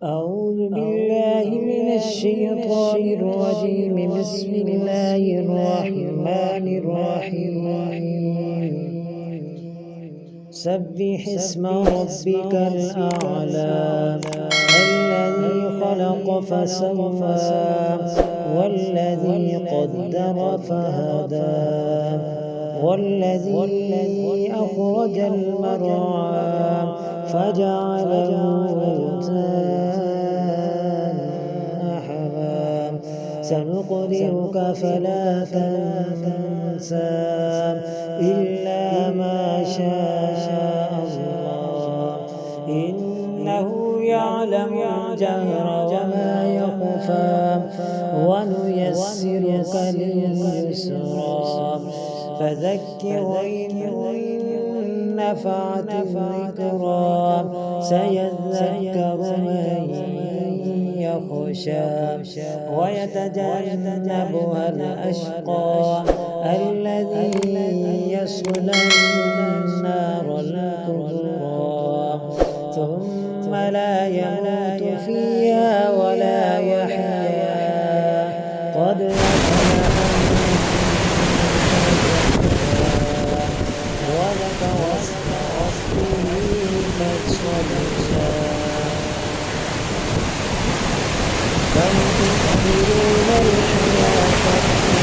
أعوذ بالله من الشيطان الرجيم. بسم الله الرحمن الرحيم. سبح اسم ربك الأعلى الذي خلق فسوى والذي قدر فهدى والذي أخرج المرعى فجعله غثاء سنقرئك فلا تنسى إلا ما شاء الله إنه يعلم الجهر وما يخفى ونيسرك لليسرى فذكر إن نفعت الذكرى سيذكر من يخشى ويتجنبها الأشقى الذي يصلى النار الكبرى ثم لا يموت فيها ولا يحيا قد وذكر اسم ربه فصلى بل تؤثرون الحياة الدنيا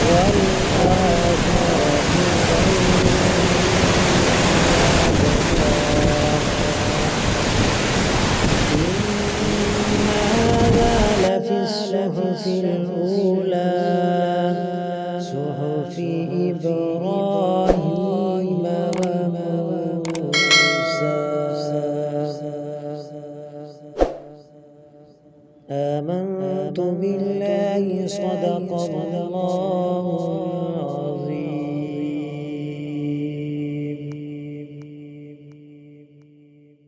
والآخرة إن هذا لفي الصحف الأولى صحف إبراهيم وموسى. آمنت بالله صدق الله